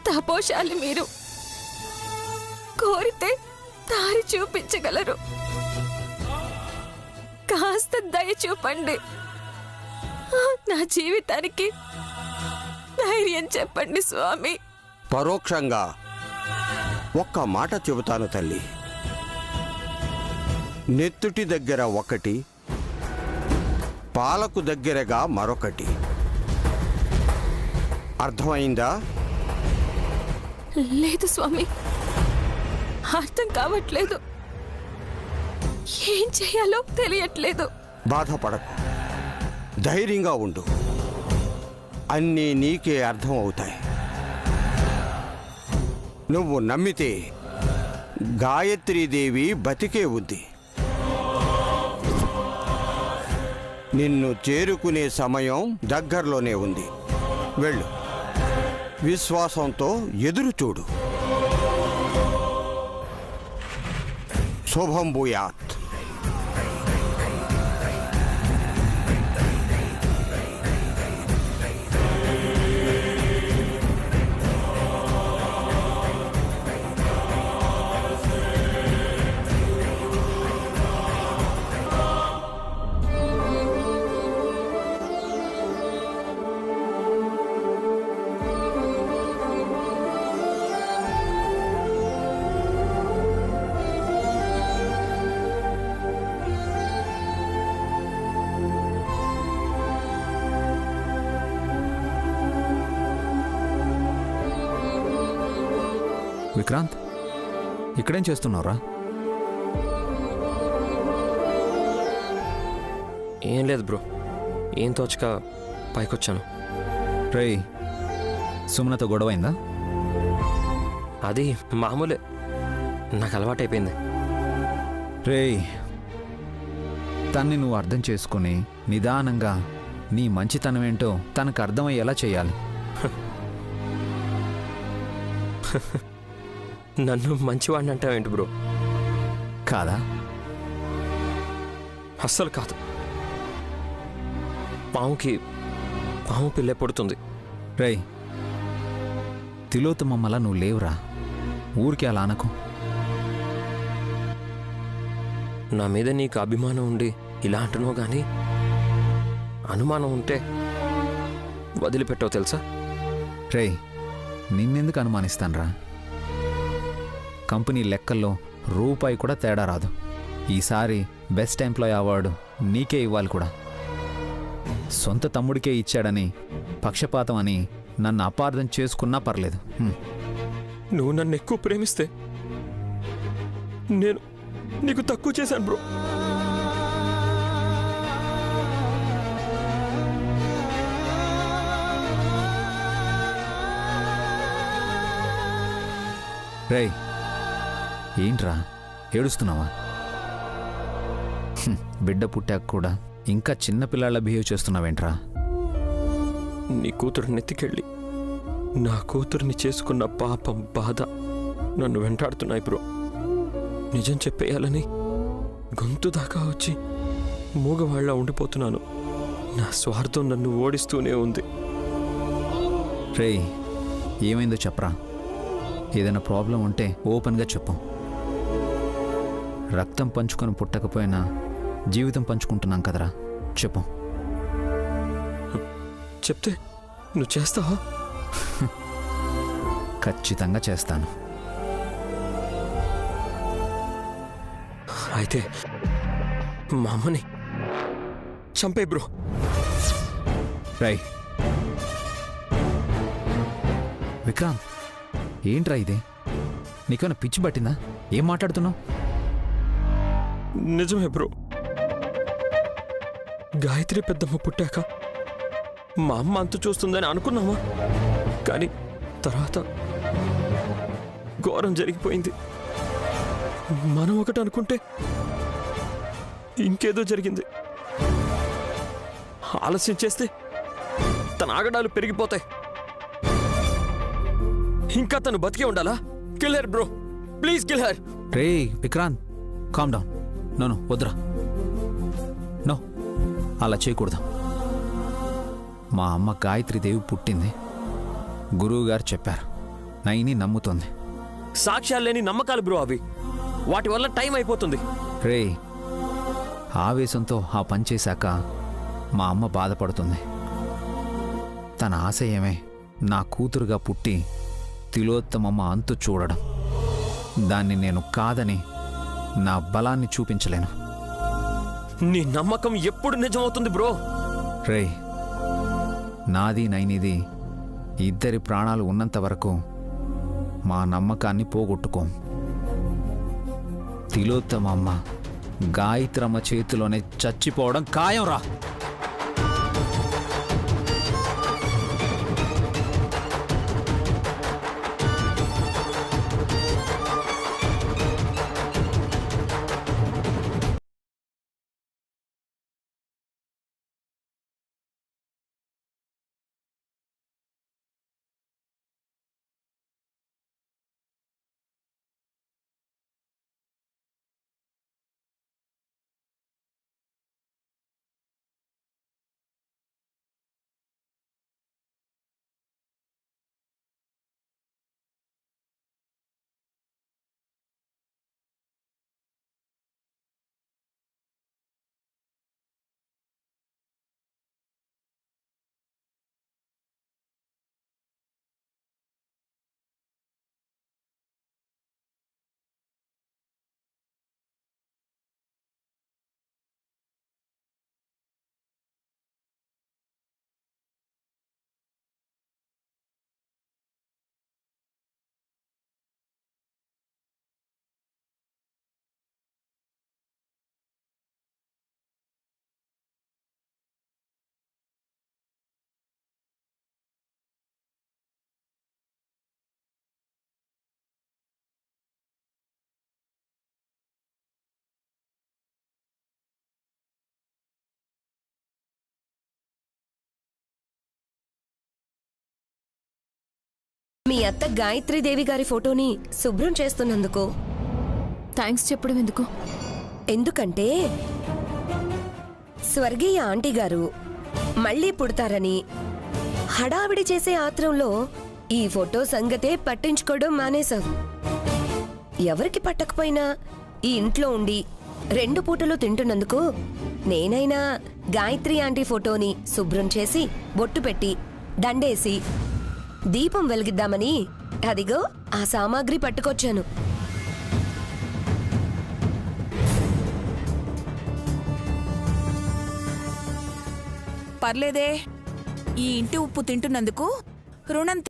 తపోశాలి మీరు. కోరితే దారి చూపించగలరు. కాస్త దయ చూపండి. నా జీవితానికి ధైర్యం చెప్పండి స్వామి. పరోక్షంగా ఒక్క మాట చెబుతాను తల్లి. నెత్తుటి దగ్గర ఒకటి, పాలకు దగ్గరగా మరొకటి. అర్థమైందా? లేదు స్వామి, అర్థం కావట్లేదు. ఏం చేయాలో తెలియట్లేదు. బాధపడకు, ధైర్యంగా ఉండు. అన్నీ నీకే అర్థం అవుతాయి. నువ్వు నమ్మితే గాయత్రీదేవి బతికే ఉంది. నిన్ను చేరుకునే సమయం దగ్గరలోనే ఉంది. వెళ్ళు, విశ్వాసంతో ఎదురు చూడు. శుభం భూయాత్. విక్రాంత్, ఇక్కడేం చేస్తున్నావురా? ఏం లేదు బ్రో, ఏం తోచక పైకొచ్చాను. రేయ్, సుమనతో గొడవైందా? అది మామూలే, నాకు అలవాటైపోయింది. రేయ్, తన్ని నువ్వు అర్థం చేసుకుని నిదానంగా నీ మంచితనం ఏంటో తనకు అర్థమయ్యేలా చేయాలి. నన్ను మంచివాడిని అంటావేంటి బ్రో? కాదా? అస్సలు కాదు. పాము పిల్లే పడుతుంది. రేయ్, తిలోత్తమమ్మలా నువ్వు లేవురా. ఊరికి అలా అనకు. నా మీద నీకు అభిమానం ఉండి ఇలా అంటున్నావు, కానీ అనుమానం ఉంటే వదిలిపెట్టావు తెలుసా? రేయ్, నిన్నెందుకు అనుమానిస్తాన్రా? కంపెనీ లెక్కల్లో రూపాయి కూడా తేడా రాదు. ఈసారి బెస్ట్ ఎంప్లాయ్ అవార్డు నీకే ఇవ్వాలి కూడా. సొంత తమ్ముడికే ఇచ్చాడని పక్షపాతం అని నన్ను అపార్థం చేసుకున్నా పర్లేదు. నువ్వు నన్ను ఎక్కువ ప్రేమిస్తే నేను నీకు తక్కువ చేశాను బ్రో. రేయ్, ఏంట్రా ఏడుస్తున్నావా? బిడ్డ పుట్టాక కూడా ఇంకా చిన్నపిల్లాళ్ళ బిహేవ్ చేస్తున్నావేంట్రా? నీ కూతురు నెత్తికెళ్ళి నా కూతుర్ని చేసుకున్న పాపం బాధ నన్ను వెంటాడుతున్నాయి బ్రో. నిజం చెప్పేయాలని గొంతు దాకా వచ్చి మూగవాళ్ళ ఉండిపోతున్నాను. నా స్వార్థం నన్ను ఓడిస్తూనే ఉంది. రేయ్, ఏమైందో చెప్పరా? ఏదైనా ప్రాబ్లం ఉంటే ఓపెన్గా చెప్పు. రక్తం పంచుకొని పుట్టకపోయినా జీవితం పంచుకుంటున్నాం కదరా, చెప్పు. చెప్తే నువ్వు చేస్తావా? ఖచ్చితంగా చేస్తాను. అయితే మా అమ్మని చంపే బ్రో. రేయ్ విక్రాంత్, ఏంట్రా ఇదే? నీకేమైనా పిచ్చి పట్టిందా? ఏం మాట్లాడుతున్నావు? నిజమే బ్రో, గాయత్రి పెద్దమ్మ పుట్టాక మా అమ్మ అంత చూస్తుందని అనుకున్నామా, కానీ తర్వాత ఘోరం జరిగిపోయింది. మనం ఒకటి అనుకుంటే ఇంకేదో జరిగింది. ఆలస్యం చేస్తే తన ఆగడాలు పెరిగిపోతాయి. ఇంకా తను బతికే ఉండాలా? Kill her bro, please kill her. రే విక్రాంత్, కామ్ డౌన్. నో వద్దురా, నో, అలా చేయకూడదు. మా అమ్మ గాయత్రీదేవి పుట్టింది, గురువుగారు చెప్పారు. నైని నమ్ముతోంది. సాక్ష్యాలు లేని నమ్మకాలు బ్రో అవి. వాటి వల్ల టైం అయిపోతుంది. రే, ఆవేశంతో ఆ పని చేశాక మా అమ్మ బాధపడుతుంది. తన ఆశయమే నా కూతురుగా పుట్టి తిలోత్తమమ్మ అంతు చూడడం. దాన్ని నేను కాదని నా బలాన్ని చూపించలేను. నీ నమ్మకం ఎప్పుడు నిజమవుతుంది బ్రో? రే, నాది నైనిది ఇద్దరి ప్రాణాలు ఉన్నంత వరకు మా నమ్మకాన్ని పోగొట్టుకోం. తిలోత్తమమ్మ గాయత్రమ్మ చేతిలోనే చచ్చిపోవడం ఖాయం రా. మీ అత్త గాయత్రీదేవి గారి ఫోటోని శుభ్రం చేస్తున్నందుకు థ్యాంక్స్ చెప్పడం ఎందుకు? ఎందుకంటే స్వర్గీయ ఆంటీ గారు మళ్ళీ పుడతారని హడావిడి చేసే ఆత్రంలో ఈ ఫోటో సంగతే పట్టించుకోవడం మానేశావు. ఎవరికి పట్టకపోయినా ఈ ఇంట్లో ఉండి 2 పూటలు తింటున్నందుకు నేనైనా గాయత్రి ఆంటీ ఫోటోని శుభ్రం చేసి బొట్టు పెట్టి దండేసి దీపం వెలిగిద్దామని అదిగో ఆ సామాగ్రి పట్టుకొచ్చాను. పర్లేదే, ఈ ఇంటి ఉప్పు తింటున్నందుకు రుణం